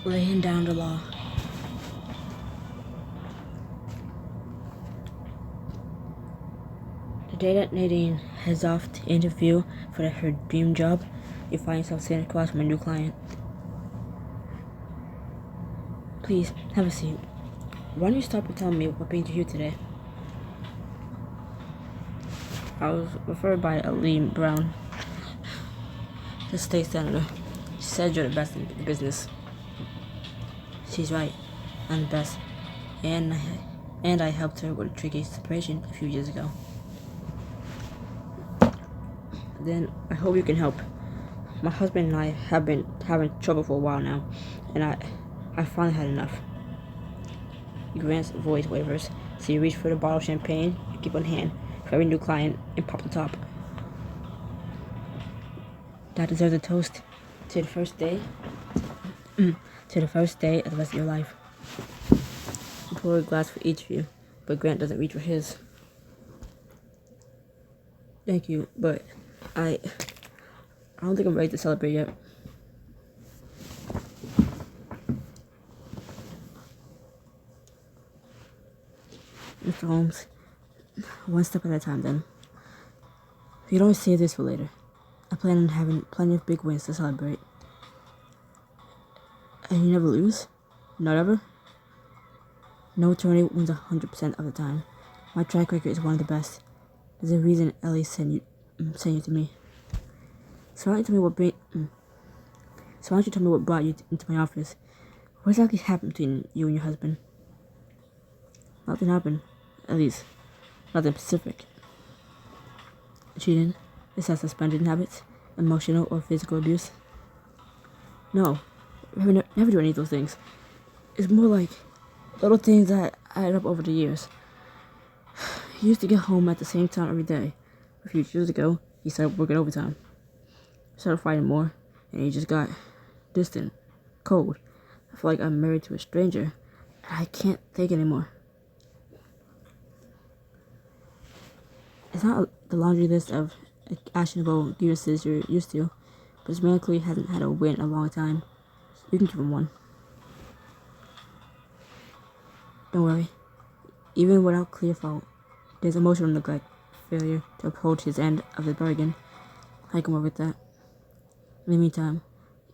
laying down the law. The day that Nadine heads off to interview for her dream job, you find yourself sitting across from a new client. Please, have a seat. Why don't you stop and tell me what brings you here today? I was referred by Aline Brown, the state senator. She said you're the best in the business. She's right. I'm the best. And I helped her with a tricky separation a few years ago. Then I hope you can help. My husband and I have been having trouble for a while now, and I finally had enough. He grants voice waivers, so you reach for the bottle of champagne you keep on hand for every new client and pop the top. That deserves a toast to the first day. To the first day of the rest of your life. I pour a glass for each of you, but Grant doesn't reach for his. Thank you, but I don't think I'm ready to celebrate yet. Mr. Holmes, one step at a time then. You can always save this for later. I plan on having plenty of big wins to celebrate. And you never lose? Not ever? No attorney wins 100% of the time. My track record is one of the best. There's a reason Ellie sent you to me. So why don't you tell me what brought you into my office? What exactly happened between you and your husband? Nothing happened. At least, nothing specific. Cheating, excessive spending habits, emotional or physical abuse. No, we never do any of those things. It's more like little things that add up over the years. He used to get home at the same time every day. A few years ago, he started working overtime. We started fighting more, and he just got distant, cold. I feel like I'm married to a stranger, and I can't take it anymore. It's not the laundry list of actionable grievances you're used to, but this man clearly hasn't had a win in a long time. You can give him one. Don't worry. Even without clear fault, there's emotional neglect, failure to uphold his end of the bargain. I can work with that. In the meantime,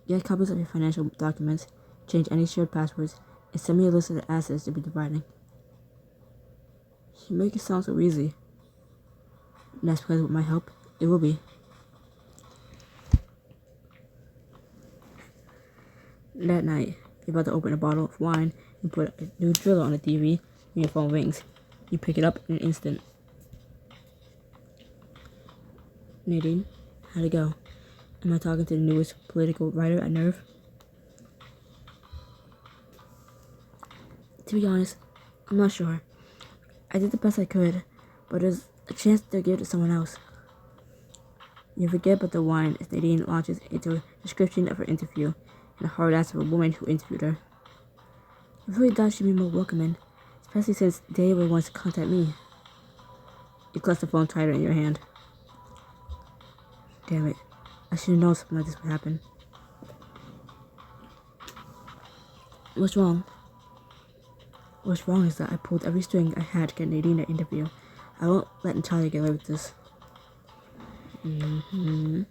get copies of your financial documents, change any shared passwords, and send me a list of the assets you'll be dividing. You make it sound so easy. And that's because with my help, it will be. That night, you're about to open a bottle of wine and put a new Thriller on the TV when your phone rings. You pick it up in an instant. Nadine, how'd it go? Am I talking to the newest political writer at Nerve? To be honest, I'm not sure. I did the best I could, but there's a chance they'll give it to someone else. You forget about the wine as Nadine launches into a description of her interview and a hard ass of a woman who interviewed her. I really thought she'd be more welcoming, especially since David wants to contact me. You clutch the phone tighter in your hand. Damn it. I should have known something like this would happen. What's wrong? What's wrong is that I pulled every string I had to get Nadine an interview. I won't let Natalia get away with this. You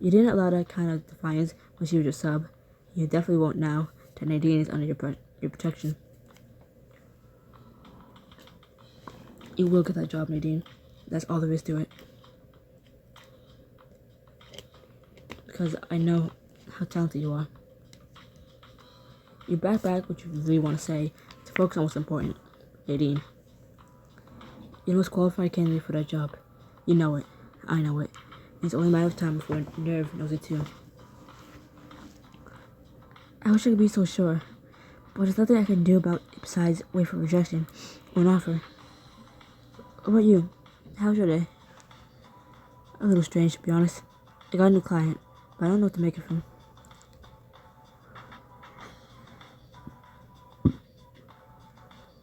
didn't allow that kind of defiance when she was your sub. You definitely won't now that Nadine is under your protection. You will get that job, Nadine. That's all there is to it. Because I know how talented you are. You back what you really want to say to focus on what's important, Nadine. You're the most qualified candidate for that job. You know it. I know it. And it's only a matter of time before Nerve knows it too. I wish I could be so sure, but there's nothing I can do about it besides wait for rejection or an offer. What about you? How's your day? A little strange, to be honest. I got a new client, but I don't know what to make of him.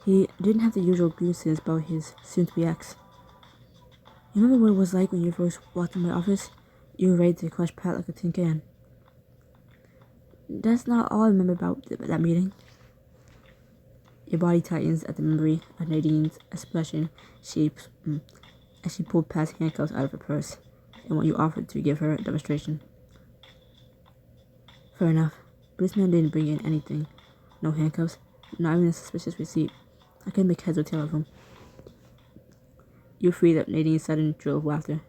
He didn't have the usual grievances about his soon-to-be ex. You remember what it was like when you first walked in my office? You were ready to crush Pat like a tin can. That's not all I remember about that meeting. Your body tightens at the memory of Nadine's expression as she pulled past handcuffs out of her purse, and when you offered to give her a demonstration. Fair enough. But this man didn't bring in anything. No handcuffs, not even a suspicious receipt. I couldn't make heads or tail of him. You freed up Nadine's sudden trill of laughter.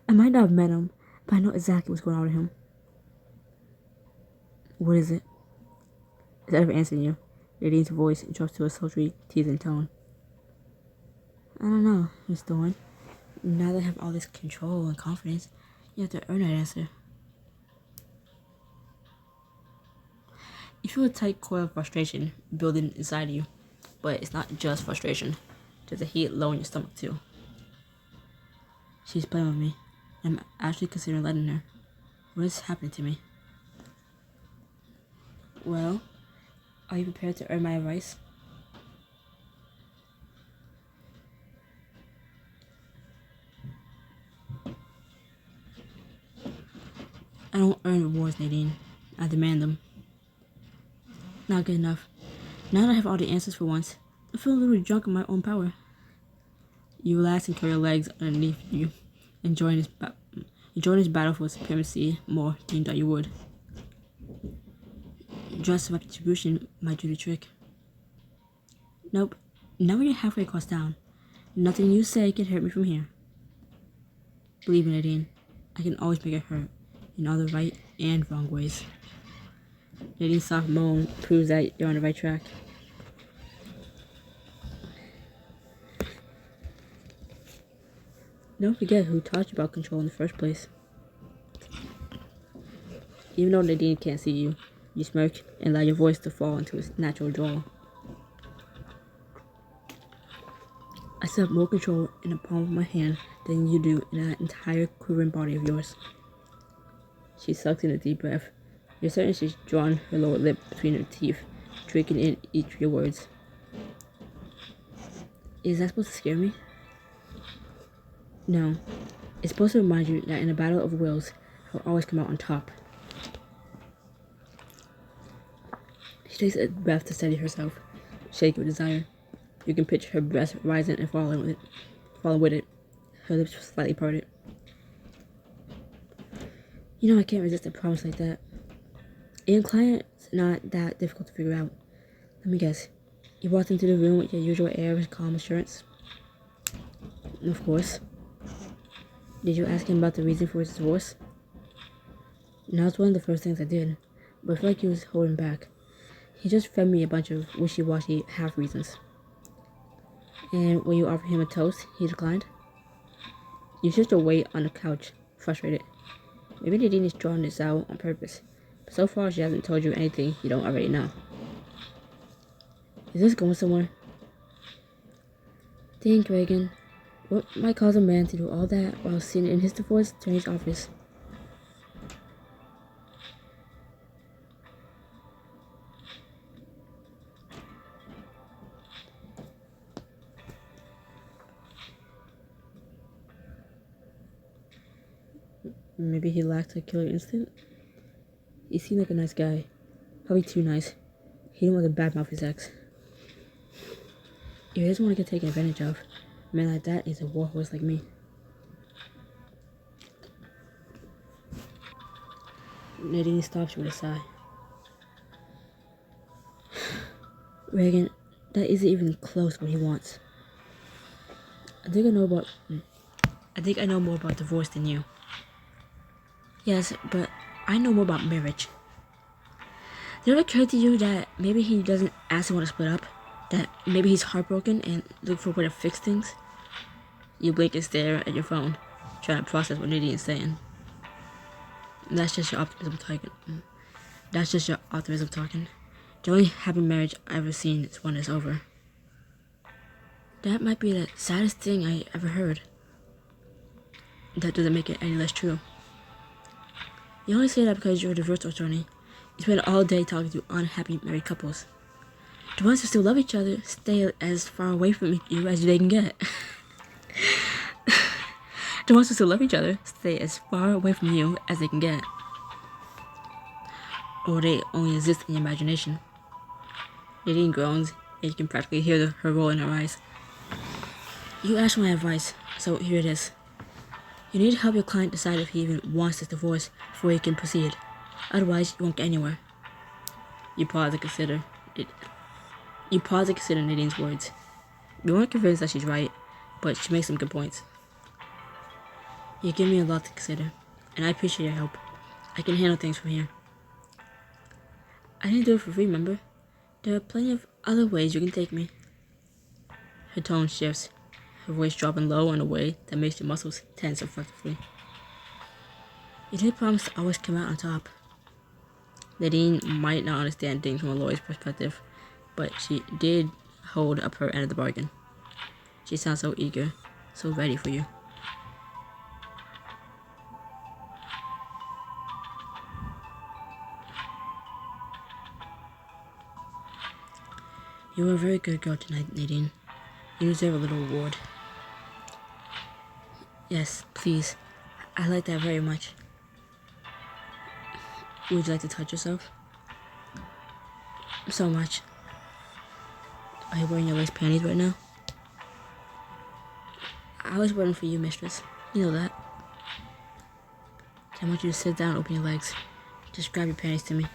I might not have met him, but I know exactly what's going on with him. What is it? Instead of answering you, Nadine's voice drops to a sultry, teasing tone. I don't know, Miss Thorne. Now that I have all this control and confidence, you have to earn that answer. You feel a tight coil of frustration building inside you, but it's not just frustration. There's a heat low in your stomach too. She's playing with me. I'm actually considering letting her. What is happening to me? Well, are you prepared to earn my advice? I don't earn rewards, Nadine. I demand them. Not good enough. Now that I have all the answers for once, I feel a little drunk in my own power. You relax and curl your legs underneath you, enjoying this battle for supremacy more than you thought you would. Just retribution might do the trick. Nope. Now when you're halfway across town, nothing you say can hurt me from here. Believe me, Nadine, I can always make it hurt, in all the right and wrong ways. Nadine's soft moan proves that you're on the right track. Don't forget who taught you about control in the first place. Even though Nadine can't see you, you smirk and allow your voice to fall into its natural drawl. I still have more control in the palm of my hand than you do in that entire quivering body of yours. She sucks in a deep breath. You're certain she's drawn her lower lip between her teeth, drinking in each of your words. Is that supposed to scare me? No. It's supposed to remind you that in a battle of wills, I'll always come out on top. She takes a breath to steady herself, shaking with desire. You can picture her breast rising and falling with it, her lips slightly parted. You know I can't resist a promise like that. Ian Client's not that difficult to figure out. Let me guess. You walked into the room with your usual air of calm assurance? Of course. Did you ask him about the reason for his divorce? Now it's one of the first things I did, but I feel like he was holding back. He just fed me a bunch of wishy-washy half reasons. And when you offered him a toast, he declined? You shifted away on the couch, frustrated. Maybe Nadine is drawing this out on purpose, but so far she hasn't told you anything you don't already know. Is this going somewhere? Think, Reagan. What might cause a man to do all that while sitting in his divorce attorney's office? Maybe he lacked a killer instinct? He seemed like a nice guy. Probably too nice. He didn't want to badmouth his ex. If he doesn't want to get taken advantage of, a man like that is a warhorse like me. Nadine stops with a sigh. Reagan, that isn't even close what he wants. I think I know more about divorce than you. Yes, but I know more about marriage. Did it occur to you that maybe he doesn't actually want to split up? That maybe he's heartbroken and looking for a way to fix things? You blink and stare at your phone, trying to process what Nadine is saying. That's just your optimism talking. The only happy marriage I've ever seen is one that's over. That might be the saddest thing I ever heard. That doesn't make it any less true. You only say that because you're a divorce attorney. You spend all day talking to unhappy married couples. The ones who still love each other stay as far away from you as they can get. The ones who still love each other stay as far away from you as they can get. or they only exist in your imagination. Nadine groans, and you can practically hear her roll in her eyes. You asked my advice, so here it is. You need to help your client decide if he even wants this divorce before he can proceed. Otherwise, you won't get anywhere. You pause to consider Nadine's words. You weren't convinced that she's right, but she makes some good points. You give me a lot to consider, and I appreciate your help. I can handle things from here. I didn't do it for free, remember? There are plenty of other ways you can take me. Her tone shifts, her voice dropping low in a way that makes your muscles tense effectively. You did promise to always come out on top. Nadine might not understand things from a lawyer's perspective, but she did hold up her end of the bargain. She sounds so eager, so ready for you. You were a very good girl tonight, Nadine. You deserve a little reward. Yes, please. I like that very much. Would you like to touch yourself? So much. Are you wearing your lace panties right now? I was waiting for you, mistress. You know that. I want you to sit down and open your legs. Just grab your panties to me.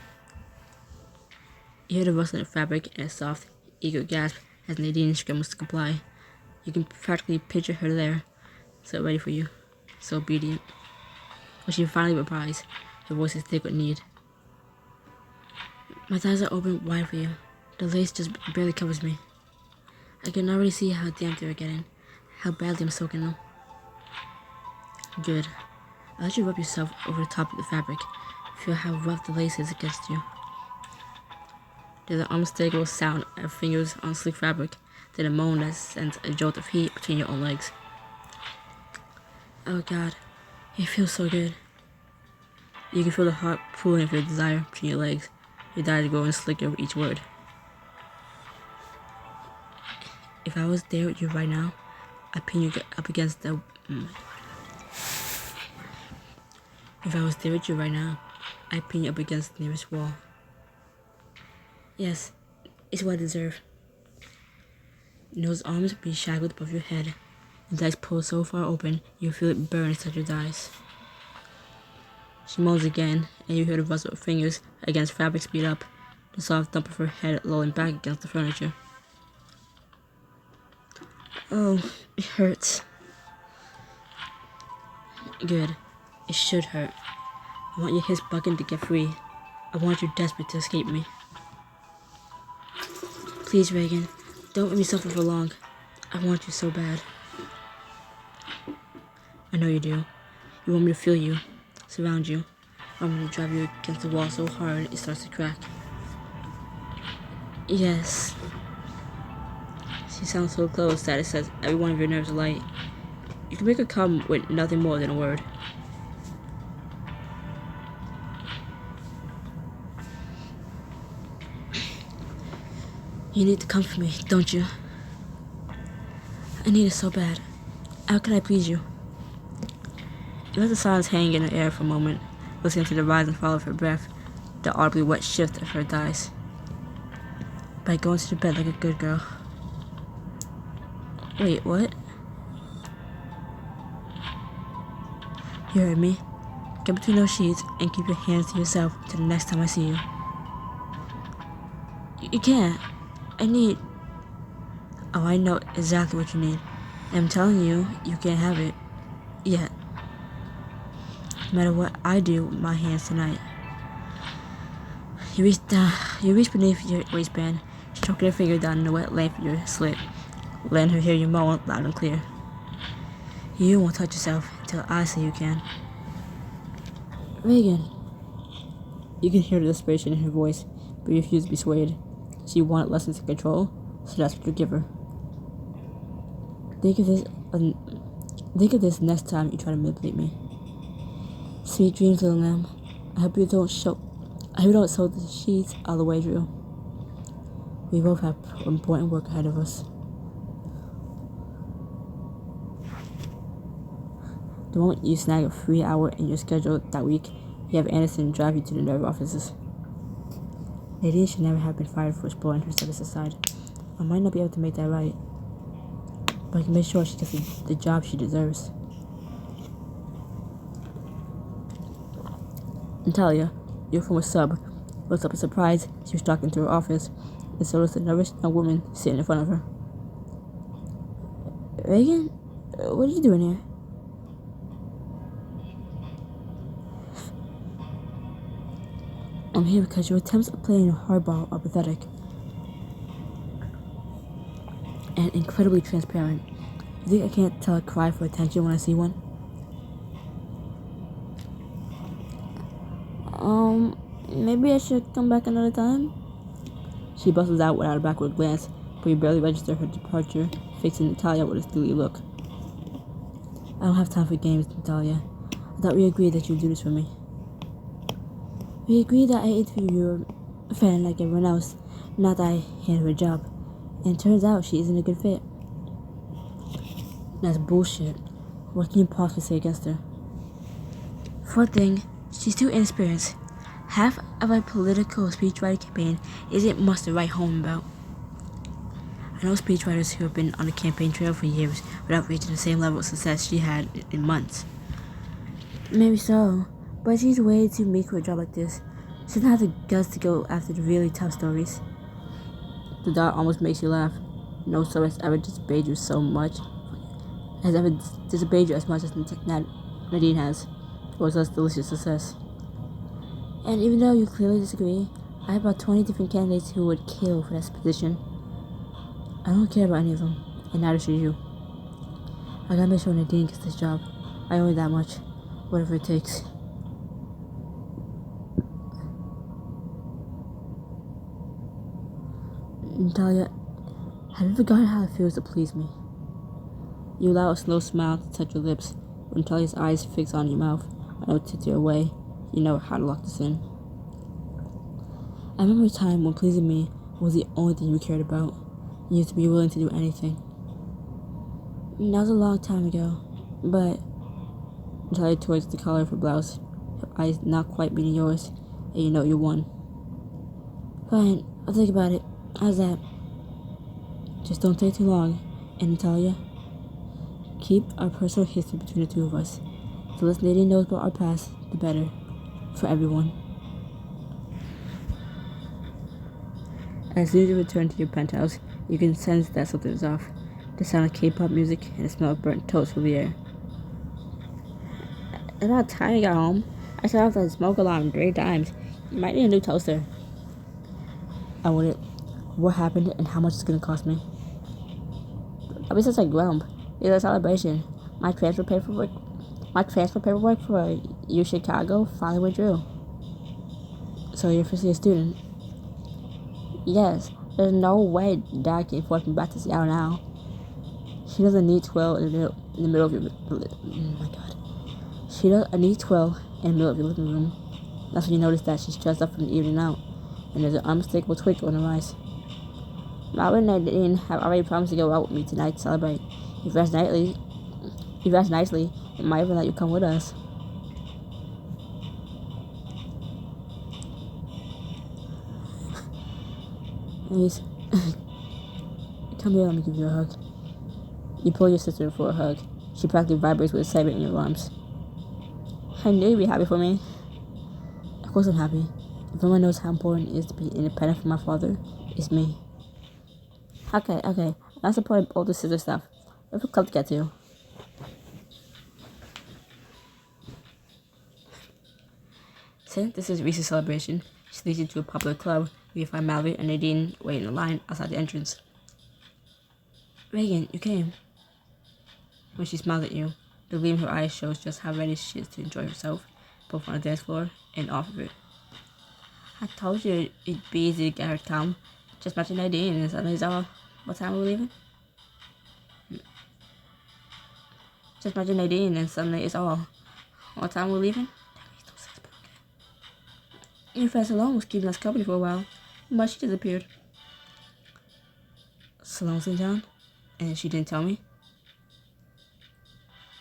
You hear the rustling of fabric and a soft, eager gasp as Nadine scrambles to comply. You can practically picture her there, so ready for you, so obedient. When she finally replies, her voice is thick with need. My thighs are open wide for you. The lace just barely covers me. I can already see how damp they're getting, how badly I'm soaking them. Good. I'll let you rub yourself over the top of the fabric. Feel how rough the lace is against you. There's an unmistakable sound of fingers on sleek fabric, then a moan that sends a jolt of heat between your own legs. Oh God, it feels so good. You can feel the heart pooling of your desire between your legs, your thighs growing slicker with each word. If I was there with you right now, I'd pin you up against the... If I was there with you right now, I'd pin you up against the nearest wall. Yes, it's what I deserve. Those arms be shackled above your head, the thighs pulled so far open you feel it burn inside your thighs. She moans again, and you hear the rustle of fingers against fabric speed up, the soft thump of her head lolling back against the furniture. Oh, it hurts. Good. It should hurt. I want your hips bucking to get free. I want you desperate to escape me. Please, Reagan, don't let me suffer for long. I want you so bad. I know you do. You want me to feel you, surround you. I want me to drive you against the wall so hard it starts to crack. Yes. She sounds so close that it sets every one of your nerves alight. You can make her come with nothing more than a word. You need to comfort me, don't you? I need it so bad. How can I please you? You let the silence hang in the air for a moment, listening to the rise and fall of her breath, the audibly wet shift of her thighs. By going to bed like a good girl. Wait, what? You heard me. Get between those sheets and keep your hands to yourself till the next time I see you. You can't. I need... Oh, I know exactly what you need. And I'm telling you, you can't have it. Yet. No matter what I do with my hands tonight. You reach beneath your waistband, stroking your finger down the wet length of your slit, letting her hear you moan loud and clear. You won't touch yourself until I say you can. Reagan. You can hear the desperation in her voice, but you refuse to be swayed. She wanted lessons in control, so that's what you give her. Think of this next time you try to manipulate me. Sweet dreams, little lamb. I hope you don't sew the sheets all the way through. We both have important work ahead of us. The moment you snag a free hour in your schedule that week, you have Anderson drive you to the nerve offices. Nadine should never have been fired for exploring her services side. I might not be able to make that right, but I can make sure she gets the job she deserves. Natalia, your former sub, looks up in surprise. She was stalking through her office, and so was the nervous young woman sitting in front of her. Reagan, what are you doing here? I'm here because your attempts at playing hardball are pathetic and incredibly transparent. You think I can't tell a cry for attention when I see one? Maybe I should come back another time? She bustles out without a backward glance, but you barely register her departure, fixing Natalia with a steely look. I don't have time for games, Natalia. I thought we agreed that you'd do this for me. We agreed that I interview your friend like everyone else, not that I hand her a job. And it turns out she isn't a good fit. That's bullshit. What can you possibly say against her? For one thing, she's too inexperienced. Half of a political speechwriting campaign isn't much to write home about. I know speechwriters who have been on the campaign trail for years without reaching the same level of success she had in months. Maybe so, but she's way too meek for a job like this. She doesn't have the guts to go after the really tough stories. The thought almost makes you laugh. No soul has ever disobeyed you so much. Has ever disobeyed you as much as Nadine has, towards us delicious success. And even though you clearly disagree, I have about 20 different candidates who would kill for this position. I don't care about any of them, and neither should you. I gotta make sure Nadine gets this job. I owe her that much, whatever it takes. Natalia, have you forgotten how it feels to please me? You allow a slow smile to touch your lips. When Natalia's eyes fix on your mouth, I know to tear away. You know how to lock this in. I remember a time when pleasing me was the only thing you cared about. You used to be willing to do anything. That was a long time ago, but Natalia towards the collar of her blouse, her eyes not quite meeting yours, and you know you won. Fine, I'll think about it. How's that? Just don't take too long. And Natalia, keep our personal history between the two of us. The less Nadine knows about our past, the better. For everyone. As soon as you return to your penthouse, you can sense that something is off. The sound of K-pop music and the smell of burnt toast fill the air. About time I got home, I set off the smoke alarm 3 times. You might need a new toaster. I wouldn't. What happened and how much it's gonna cost me? I'll be such a grump. It's a celebration. My transfer paperwork for U Chicago finally went through. So you're officially a student? Yes. There's no way Dad can force me back to Seattle now. She does a neat twirl in the middle of your... Oh my god. She does a neat twirl in the middle of your living room. That's when you notice that she's dressed up from the evening out, and there's an unmistakable twinkle in her eyes. Robert and Nadine have already promised to go out with me tonight to celebrate. If you ask nicely, it might even let you come with us. Please. Come here, let me give you a hug. You pull your sister for a hug. She practically vibrates with excitement in your arms. I knew you'd be happy for me. Of course I'm happy. If anyone knows how important it is to be independent from my father, it's me. Okay. I'm supporting all the sister stuff. Where's the club to get to? Since this is Reese's celebration, she leads you to a popular club where you find Mallory and Nadine waiting in line outside the entrance. Reagan, you came. When she smiles at you, the gleam in her eyes shows just how ready she is to enjoy herself, both on the dance floor and off of it. I told you it'd be easy to get her to come. Just mention Nadine and suddenly it's all. What time are we leaving? Just mention Nadine and suddenly it's all. What time are we leaving? Your friend Salome was keeping us company for a while, but she disappeared. Salome's in town? And she didn't tell me?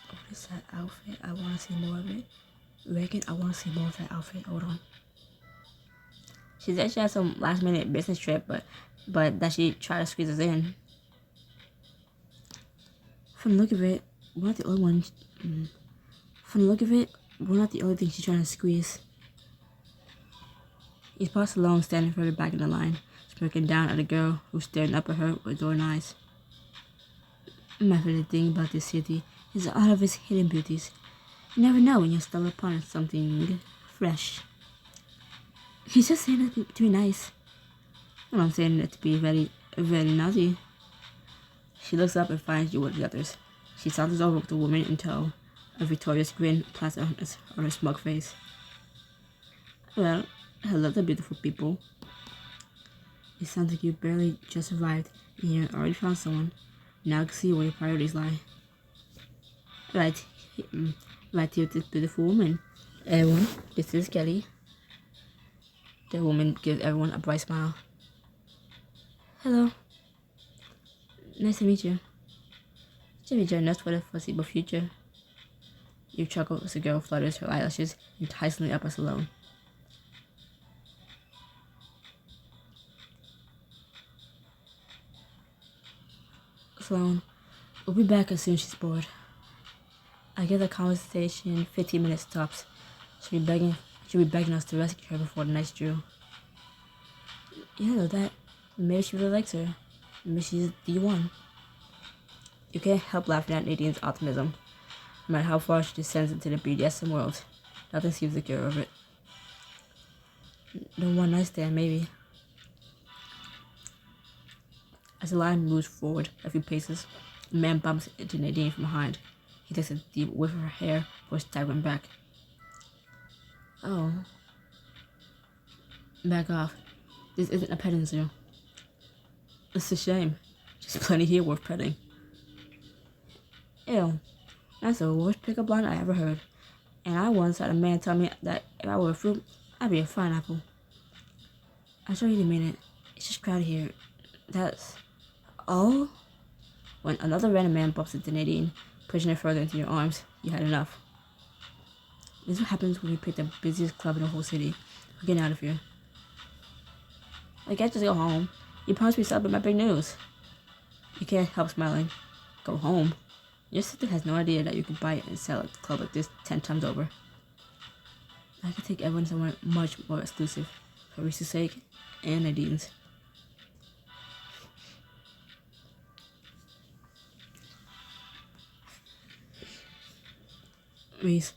What is that outfit? I want to see more of it. Reagan, I want to see more of that outfit. Hold on. She said she had some last-minute business trip, but that she tried to squeeze us in. From the look of it, we're not the only one. From the look of it, we're not the only thing she's trying to squeeze. He spotted Sloane standing further back in the line, smirking down at a girl who's staring up at her with adoring eyes. My favorite thing about this city is all of its hidden beauties. You never know when you'll stumble upon something fresh. He's just saying it to be nice. Well, I'm saying it to be very, very naughty. She looks up and finds you with the others. She saunters over with the woman in tow, a victorious grin plastered on her smug face. Well, hello there, beautiful people. It sounds like you barely just arrived and you already found someone. Now I can see where your priorities lie. Right here with this beautiful woman. Everyone, this is Kelly. The woman gives everyone a bright smile. Hello. Nice to meet you. Should be joining us for the foreseeable future. You chuckle as the girl flutters her eyelashes enticingly up at Sloane. Sloane, we'll be back as soon as she's bored. I get the conversation 15 minutes tops. She'll be begging us to rescue her before the night's due. You know that. Maybe she really likes her. Maybe she's the one. You can't help laughing at Nadine's optimism. No matter how far she descends into the BDSM world, nothing seems to cure of it. The one night stand, maybe. As the line moves forward a few paces, a man bumps into Nadine from behind. He takes a deep whiff of her hair before staggering back. Oh. Back off. This isn't a petting zoo. It's a shame. There's plenty here worth petting. Ew. That's the worst pickup line I ever heard. And I once had a man tell me that if I were a fruit, I'd be a pineapple. I'm sure you didn't mean it. It's just crowded here. That's all? When another random man bumps into Nadine, pushing her further into your arms, you had enough. This is what happens when you pick the busiest club in the whole city. We're getting out of here. I can't just go home. You promised me celebrate my big news. You can't help smiling. Go home? Your sister has no idea that you can buy it and sell at a club like this 10 times over. I could take everyone somewhere much more exclusive, for Reese's sake and Nadine's. Reese,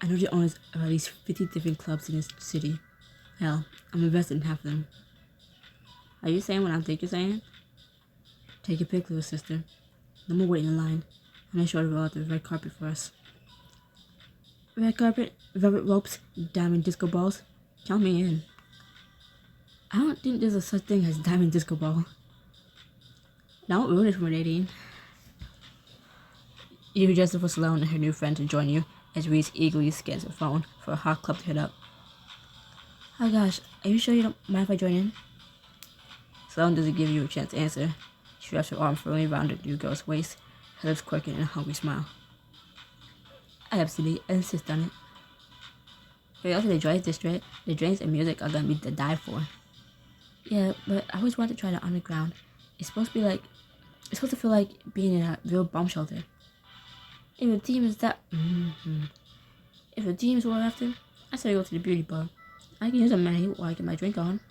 I know the owners of at least 50 different clubs in this city. Hell, I'm invested in half of them. Are you saying what I think you're saying? Take your pick, little sister. No more waiting in line. I'm sure to roll out the red carpet for us. Red carpet, velvet ropes, diamond disco balls. Count me in. I don't think there's a such thing as diamond disco ball. Don't ruin it for Nadine. You just for Sloane and her new friend to join you as Reese eagerly scans her phone for a hot club to hit up. Oh gosh, are you sure you don't mind if I join in? Sloane doesn't give you a chance to answer. She wraps her arm firmly around the new girl's waist, her lips quirking in a hungry smile. I absolutely insist on it. We're out to the Joyce District. The drinks and music are gonna be to die for. Yeah, but I always wanted to try the underground. It's supposed to feel like being in a real bomb shelter. If the team is that, if the team is what we're after, I say go to the beauty bar. I can use a menu while I get my drink on.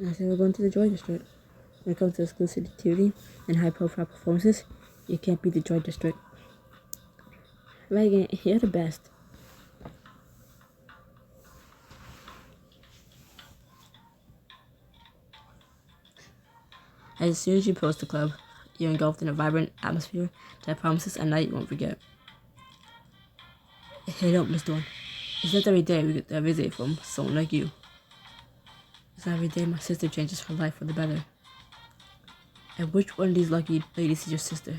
I say we're going to the Joy District. When it comes to exclusivity and high-profile performances, you can't beat the Joy District. Reagan, you're the best. As soon as you approach the club, you're engulfed in a vibrant atmosphere that promises a night you won't forget. Hey, don't, Mr. One. It's not every day we get a visit from someone like you. It's not every day my sister changes her life for the better. And which one of these lucky ladies is your sister?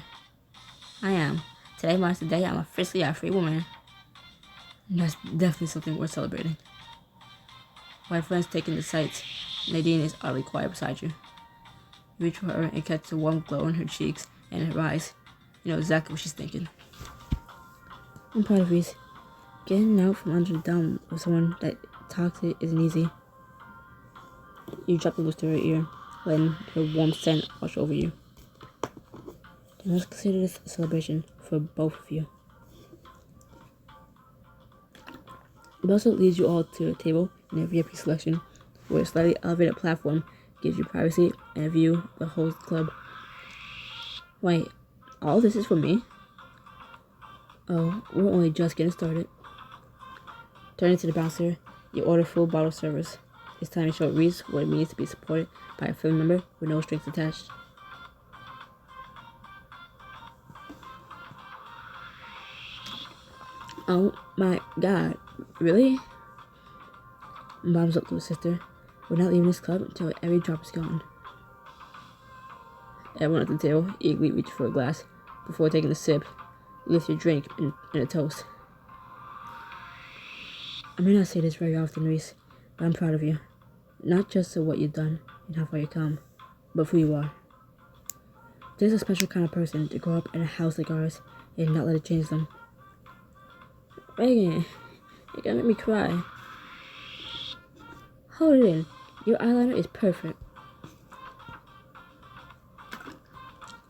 I am. Today marks the day I'm officially a free woman. And that's definitely something worth celebrating. While friends taking the sights, Nadine is oddly quiet beside you. You reach for her and catch the warm glow on her cheeks and her eyes. You know exactly what she's thinking. I'm proud of Reese. Getting out from under the thumb of someone that toxic isn't easy. You drop the loose to her ear, letting her warm scent wash over you. Then let's consider this a celebration for both of you. It also leads you all to a table in a VIP selection, where a slightly elevated platform gives you privacy and a view of the whole club. Wait, all this is for me? Oh, we're only just getting started. Turning to the bouncer, you order full bottle service. It's time to show Reese what it means to be supported by a family member with no strings attached. Oh my god, really? Mom's up to his sister. We're not leaving this club until every drop is gone. Everyone at the table eagerly reaches for a glass. Before taking a sip, you lift your drink in a toast. I may not say this very often, Reese, but I'm proud of you. Not just for what you've done and how far you've come, but who you are. There's a special kind of person to grow up in a house like ours and not let it change them. Reagan, you're gonna make me cry. Hold it in. Your eyeliner is perfect.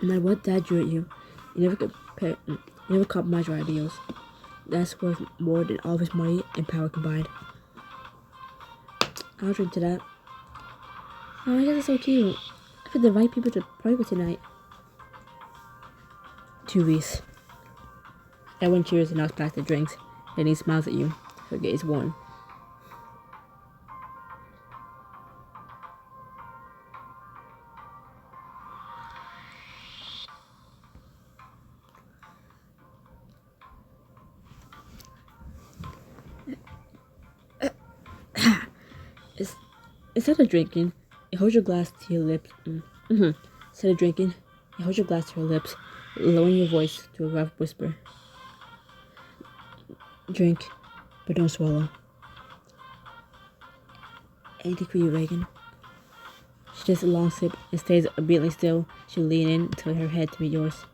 No matter what Dad drew at you, you never compromise your ideals. That's worth more than all of his money and power combined. I'll drink to that. Oh, I guess it's so cute. I picked the right people to party with tonight. 2 Reese. Everyone cheers and knocks back the drinks, and he smiles at you. Her gaze warm. Instead of drinking, you hold your glass to your lips. Instead of drinking, you hold your glass to your lips, lowering your voice to a rough whisper. Drink, but don't swallow. Anything for you, Reagan. She takes a long sip and stays obediently still. She'll lean in until her head to meet yours.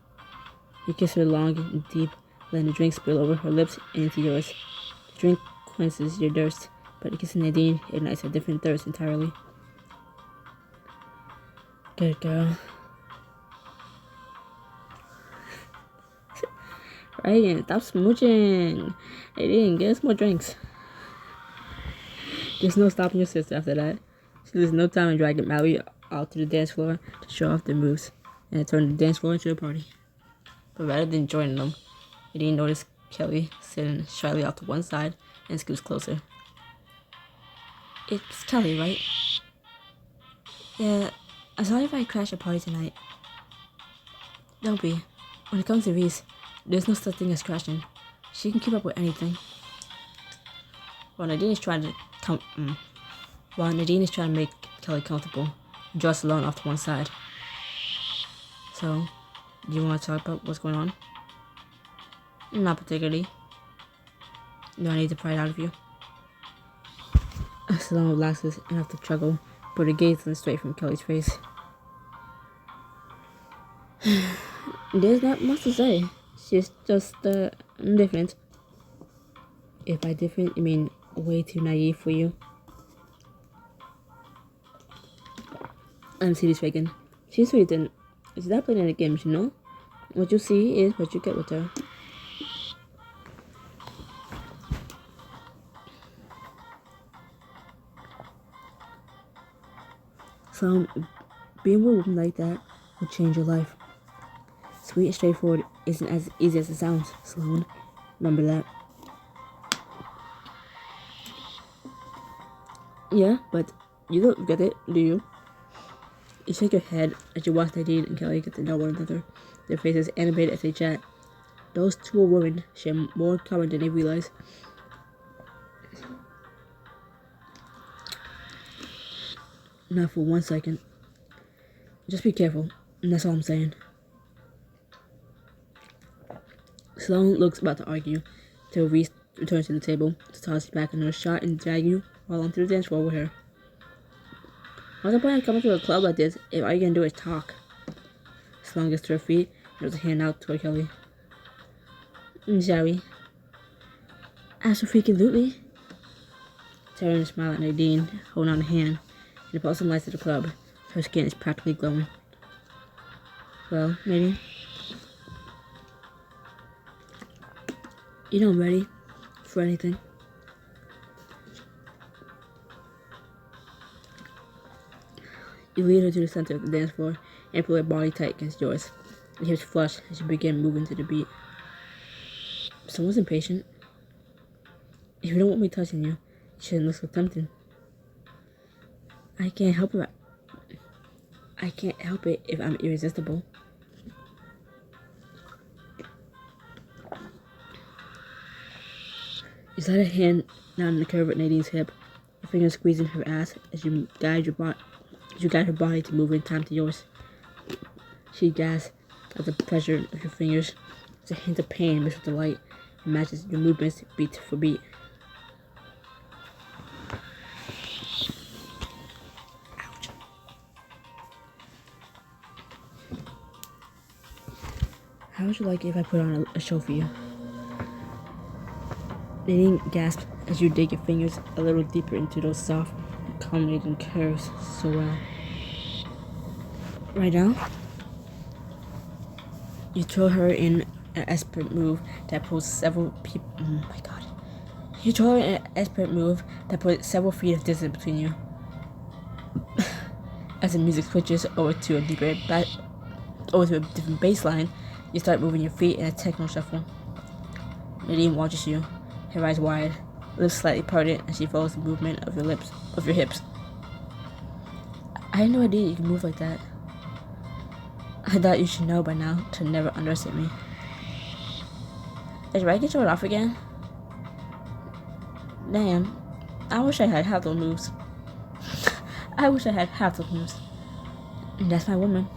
You kiss her long and deep, letting the drink spill over her lips and into yours. The drink quenches your thirst, but the kiss of Nadine ignites a different thirst entirely. Good girl. Reagan, stop smooching. Nadine, get us more drinks. There's no stopping your sister after that. She loses no time in dragging Mallory out to the dance floor to show off their moves, and turn the dance floor into a party. But rather than joining them, Nadine noticed Kelly sitting shyly off to one side and scoots closer. It's Kelly, right? Yeah, I'm sorry if I crash a party tonight. Don't be. When it comes to Reese, there's no such thing as crashing. She can keep up with anything. While Nadine is trying to make Kelly comfortable, he draws alone off to one side. So, do you want to talk about what's going on? Not particularly. Do I need to pry it out of you? Salone relaxes enough to struggle, but her gaze isn't straight from Kelly's face. There's not much to say. She's just different. If by different, you mean way too naive for you. I'm serious, Reagan. She's sweet and she's not playing any games, you know? What you see is what you get with her. So, being with a woman like that will change your life. Sweet and straightforward isn't as easy as it sounds, Sloan. Remember that. Yeah, but you don't get it, do you? You shake your head as you watch Nadine and Kelly get to know one another. Their faces animated as they chat. Those two women share more in common than they realize. Not for 1 second. Just be careful, and that's all I'm saying. Sloan looks about to argue, till Reese returns to the table to toss you back another shot and drag you while onto the dance floor with her. What's the point of coming to a club like this if all you can do is talk? Sloan gets to her feet and puts a hand out toward Kelly. Shall we? Absolutely. Terry smiled at Nadine, holding out a hand, and the pulse lights of the club. Her skin is practically glowing. Well, Nadine? You know I'm ready for anything. You lead her to the center of the dance floor and pull her body tight against yours. Your hips flush as you begin moving to the beat. Someone's impatient. If you don't want me touching you, you shouldn't look so tempting. I can't help it. I can't help it if I'm irresistible. You slide a hand down the curve at Nadine's hip, your fingers squeezing her ass as you guide her body to move in time to yours. She gasps at the pressure of your fingers. There's a hint of pain mixed with delight and matches your movements beat for beat. Ouch. How would you like it if I put on a show for you? Nadine gasps as you dig your fingers a little deeper into those soft, accommodating curves so well. Right now, you throw her in an expert move that puts several people. Oh my god! You throw her in an expert move that puts several feet of distance between you. As the music switches over to a different bass line, you start moving your feet in a techno shuffle. Nadine watches you, her eyes wide, lips slightly parted, and she follows the movement of your hips. I had no idea you could move like that. I thought you should know by now to never underestimate me. Is Reagan showing off again? Damn, I wish I had half those moves. I wish I had half those moves. And that's my woman.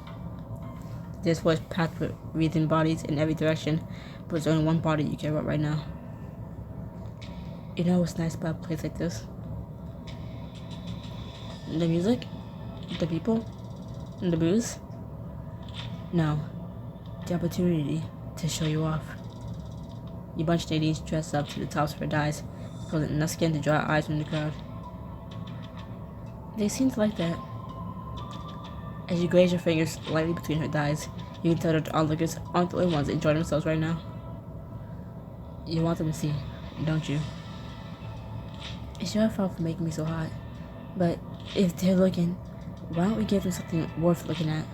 This was packed with breathing bodies in every direction, but there's only one body you care about right now. You know what's nice about a place like this? The music? The people? And the booze? No. The opportunity to show you off. You bunch Nadine's dress up to the tops of her thighs, causing enough skin to draw eyes from the crowd. They seem to like that. As you graze your fingers lightly between her thighs, you can tell that the onlookers aren't the only ones enjoying themselves right now. You want them to see, don't you? It's your fault for making me so hot, but if they're looking, why don't we give them something worth looking at?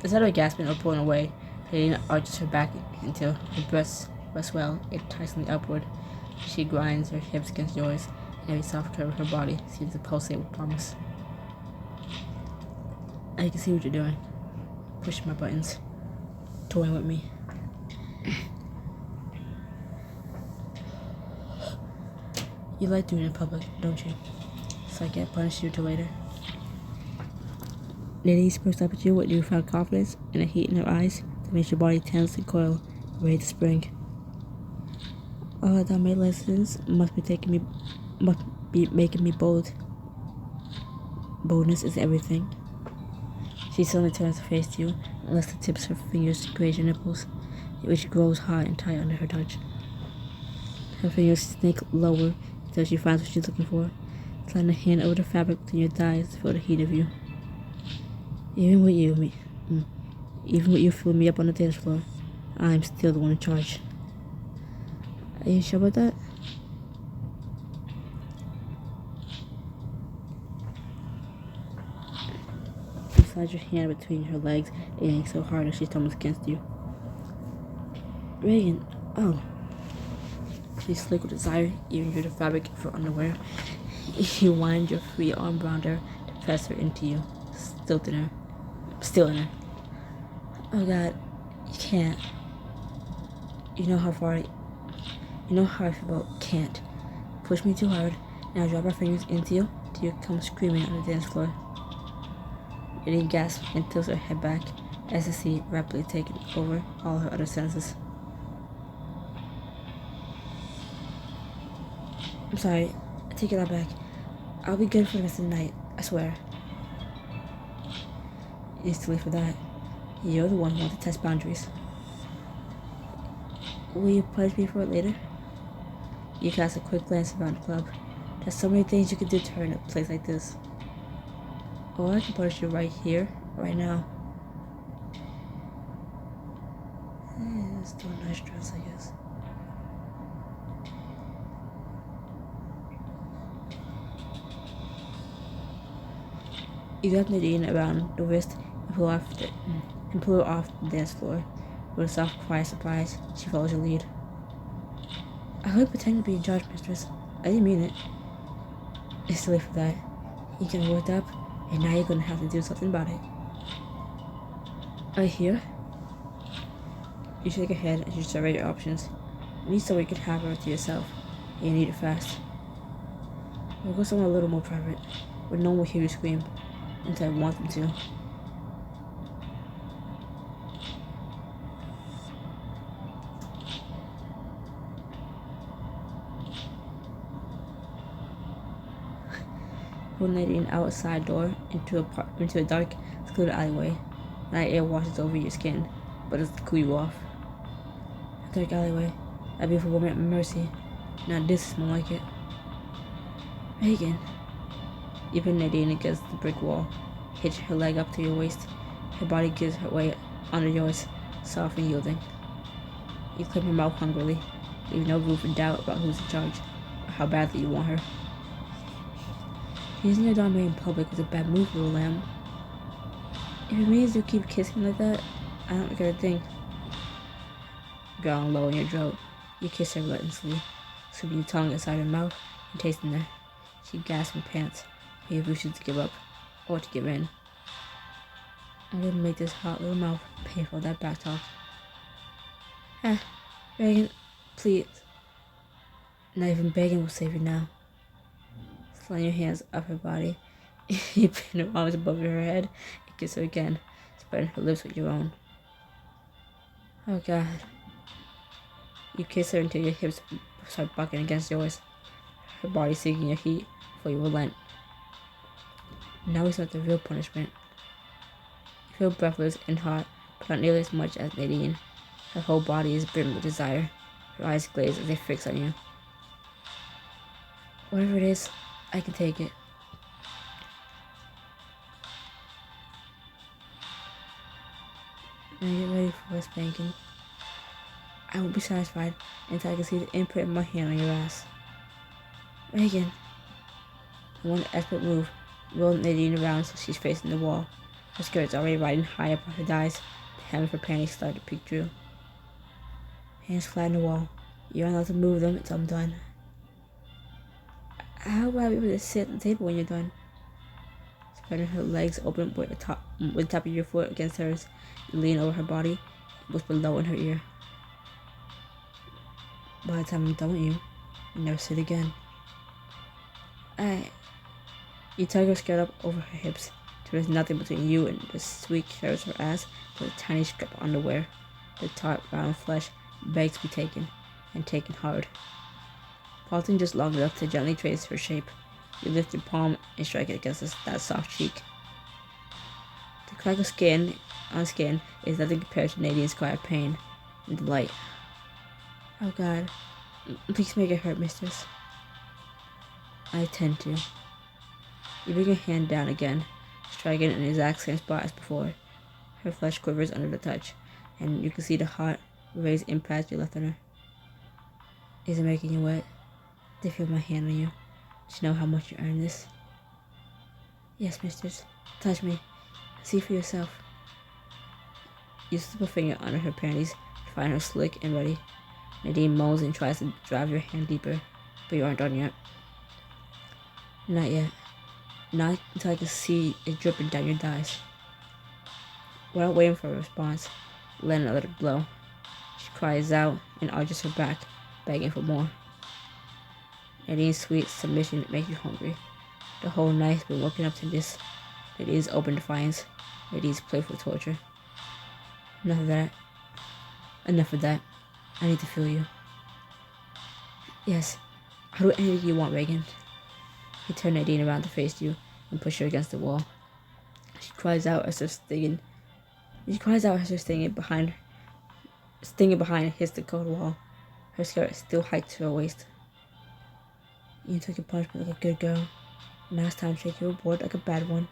Instead of gasping or pulling away, Nadine arches her back until her breasts swell enticingly upward. She grinds her hips against yours, and every soft curve of her body seems to pulsate with promise. I can see what you're doing. Pushing my buttons. Toying with me. You like doing it in public, don't you? So I can't punish you till later. Nadine spurs up at you with newfound confidence and a heat in her eyes that makes your body tense and coil, ready to spring. All I thought my lessons must be making me bold. Boldness is everything. She suddenly turns her face to you and lets the tips of her fingers graze your nipples, which grows hot and tight under her touch. Her fingers sneak lower until she finds what she's looking for, sliding a hand over the fabric between your thighs to feel the heat of you. Even with you filling me up on the dance floor, I'm still the one in charge. Are you sure about that? You slide your hand between her legs and yank so hard that she stumbles against you. Reagan, oh. She slick with desire, even through the fabric of her underwear. You wind your free arm around her to press her into you, still in her. Oh God, you can't. You know how I feel about can't. Push me too hard, and I'll drop our fingers into you till you come screaming on the dance floor. Nadine gasps and tilts her head back as the sea rapidly taking over all her other senses. I'm sorry, I take it all back. I'll be good for the rest of the night. I swear. It's too late for that. You're the one who wants to test boundaries. Will you punish me for it later? You cast a quick glance around the club. There's so many things you could do to her in a place like this. Or I can punish you right here, right now. Still a nice dress, I guess. You got Nadine around the wrist and pull her off the dance floor. With a soft cry of surprise, she follows your lead. I would pretend to be in charge, mistress. I didn't mean it. It's too late for that. You get worked up, and now you're gonna have to do something about it. Are you here? You shake your head as you survey your options. You need somewhere you can have her to yourself, and you need it fast. We'll go somewhere a little more private, where no one will hear you scream until I want them to. Pull Nadine outside door into a dark, secluded alleyway. Night air washes over your skin, but doesn't cool you off. A dark alleyway. A beautiful woman at mercy. Now this is more like it. Megan. You pin Nadine against the brick wall, hitch her leg up to your waist. Her body gives her way under yours, soft and yielding. You clip her mouth hungrily, leaving no room for doubt about who's in charge, or how badly you want her. Using your dominate in public is a bad move, little lamb. If it means you keep kissing like that, I don't get a thing. Growling low in your throat, you kiss her relentlessly, sweeping your tongue inside her mouth and tasting her. She gasps and pants, but you refuse to give up, or to give in. I'm gonna make this hot little mouth pay for that back talk. Reagan, please. Not even begging will save you now. Sliding your hands up her body, you pin her arms above her head and kiss her again, spreading her lips with your own. Oh God. You kiss her until your hips start bucking against yours, her body seeking your heat before you relent. Now we start the real punishment. You feel breathless and hot, but not nearly as much as Nadine. Her whole body is brimmed with desire. Her eyes glaze as they fix on you. Whatever it is, I can take it. Now get ready for a spanking. I won't be satisfied until I can see the imprint of my hand on your ass. Reagan. In one expert move, rolled Nadine around so she's facing the wall. Her skirt's already riding high up on her thighs. The hem of her panties start to peek through. Hands flat on the wall. You're not allowed to move them until I'm done. How about I be able to sit at the table when you're done? Spreading her legs open with the top of your foot against hers, you lean over her body and whisper low in her ear. By the time I'm done with you never sit again. You tug her skirt up over her hips till there's nothing between you and the sweet curves of her ass but a tiny strip of underwear. The taut, round flesh begs to be taken, and taken hard. Pausing just long enough to gently trace her shape, you lift your palm and strike it against that soft cheek. The crack of skin on skin is nothing compared to Nadine's cry of pain and delight. Oh God, please make it hurt, mistress. I intend to. You bring your hand down again, striking in the exact same spot as before. Her flesh quivers under the touch, and you can see the hot, raised impact you left on her. Is it making you wet? They feel my hand on you. Do you know how much you earned this? Yes, mistress. Touch me. See for yourself. You slip a finger under her panties to find her slick and ready. Nadine moans and tries to drive your hand deeper, but you aren't done yet. Not yet. Not until I can see it dripping down your thighs. Without waiting for a response, Lena let it blow. She cries out and arches her back, begging for more. Nadine's sweet submission makes you hungry. The whole night's been working up to this. Nadine's open defiance. Nadine's playful torture. Enough of that. Enough of that. I need to feel you. Yes. I'll do anything you want, Reagan. You turn Nadine around to face you, and push her against the wall. She cries out as her stinging behind hits the cold wall. Her skirt still hiked to her waist. You took your punishment like a good girl. Now it's time to take your reward like a bad one.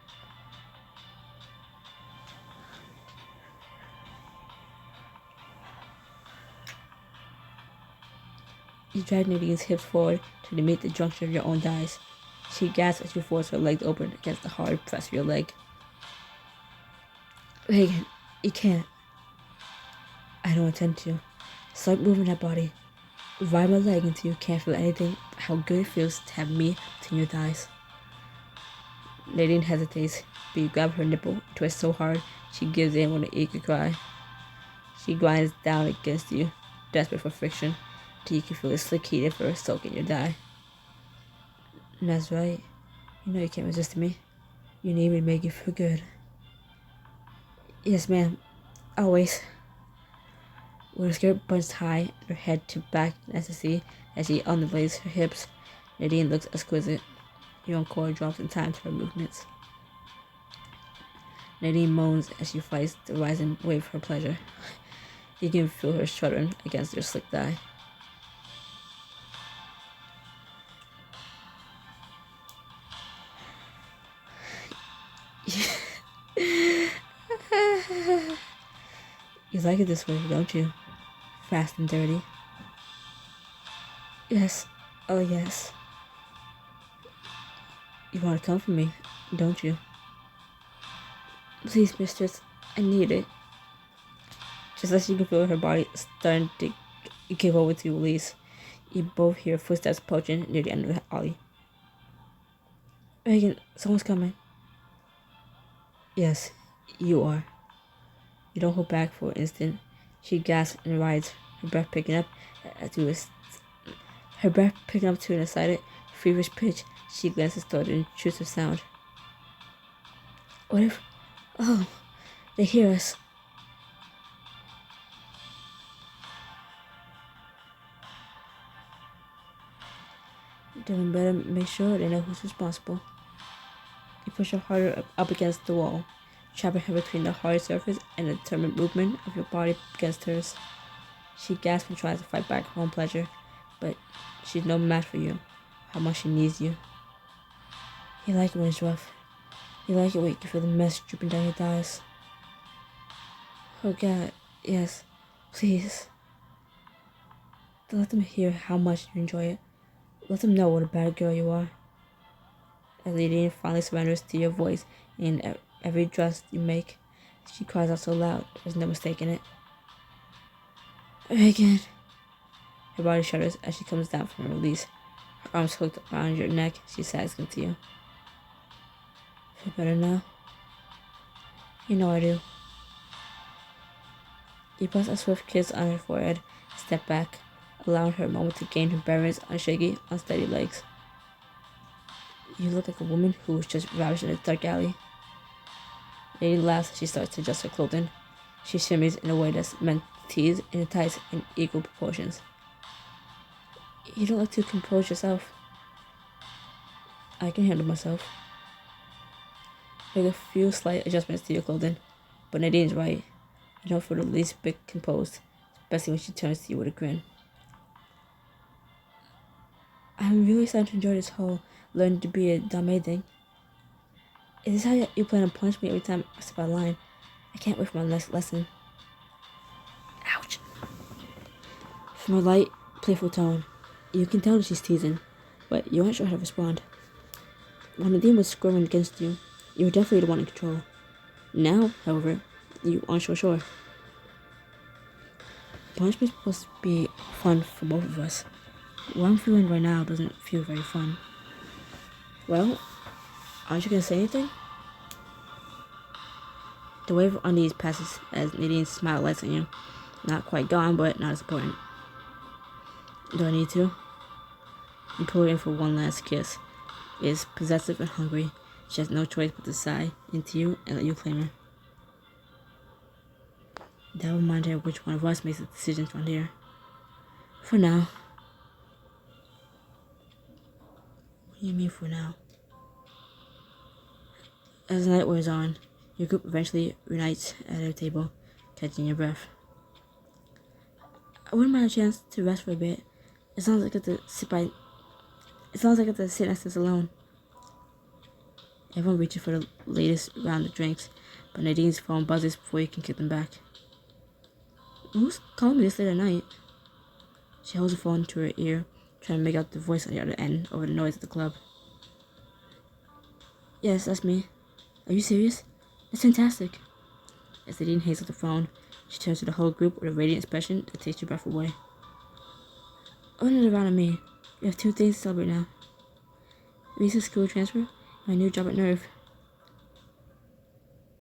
You drag Nadine's hips forward to meet the juncture of your own thighs. She gasps as you force her legs open against the hard press of your leg. Reagan, you can't. I don't intend to. Start moving that body. Ride my leg until you can't feel anything but how good it feels to have me between your thighs. Nadine hesitates, but you grab her nipple and twist so hard she gives in with an eager cry. She grinds down against you, desperate for friction, till you can feel the slick heat of her soaking your thigh. And that's right. You know you can't resist me. You need me to make you feel good. Yes, ma'am. Always. With her skirt bunched high, her head tipped back in ecstasy as she undulates her hips, Nadine looks exquisite. Your own core drops in time to her movements. Nadine moans as she fights the rising wave of her pleasure. You can feel her shuddering against your slick thigh. You like it this way, don't you? Fast and dirty. Yes. Oh, yes. You want to come for me, don't you? Please, mistress. I need it. Just as you can feel her body starting to give over to release, you both hear footsteps approaching near the end of the alley. Reagan, someone's coming. Yes, you are. You don't hold back for an instant. She gasps and rides, her breath picking up to an excited, feverish pitch. She glances toward the intrusive sound. What if... Oh, they hear us. Then better make sure they know who's responsible. You push her harder up against the wall, trapping her between the hard surface and the determined movement of your body against hers. She gasps and tries to fight back her own pleasure, but she's no match for you, how much she needs you. You like it when it's rough. You like it when you can feel the mess dripping down your thighs. Oh God, yes, please. Don't let them hear how much you enjoy it. Let them know what a bad girl you are. As Nadine finally surrenders to your voice in every thrust you make, she cries out so loud there's no mistaking it. Reagan. Her body shudders as she comes down from her release. Her arms hooked around your neck, she sags into you. Feel better now? You know I do. You press a swift kiss on her forehead, step back, allowing her a moment to gain her bearings on shaky, unsteady legs. You look like a woman who was just ravished in a dark alley. Nadine laughs as she starts to adjust her clothing. She shimmies in a way that's meant to tease and entice in equal proportions. You don't look to compose yourself. I can handle myself. Make a few slight adjustments to your clothing, but Nadine's right. You don't feel the least bit composed, especially when she turns to you with a grin. I'm really starting to enjoy this whole learning to be a dumb thing. Is this how you plan to punch me every time I step out of line? I can't wait for my next lesson. Ouch. From her light, playful tone, you can tell that she's teasing, but you aren't sure how to respond. When Nadine was squirming against you, you were definitely the one in control. Now, however, you aren't so sure. Punishment's supposed to be fun for both of us. What I'm feeling right now doesn't feel very fun. Well, aren't you gonna say anything? The wave of unease passes as Nadine's smile lights on you. Not quite gone, but not as important. Do I need to? You pull her in for one last kiss. It is possessive and hungry. She has no choice but to sigh into you and let you claim her. That will remind her which one of us makes the decisions from here. For now. What do you mean for now? As the night wears on, your group eventually reunites at a table, catching your breath. I wouldn't mind a chance to rest for a bit. It sounds like I get to sit next to us alone. Everyone reaches for the latest round of drinks, but Nadine's phone buzzes before you can kick them back. Who's calling me this late at night? She holds the phone to her ear, trying to make out the voice on the other end over the noise at the club. Yes, that's me. Are you serious? That's fantastic. As Nadine hangs up the phone, she turns to the whole group with a radiant expression that takes your breath away. Oh, another round of me. We have 2 things to celebrate now. Lisa's school transfer and my new job at Nerve.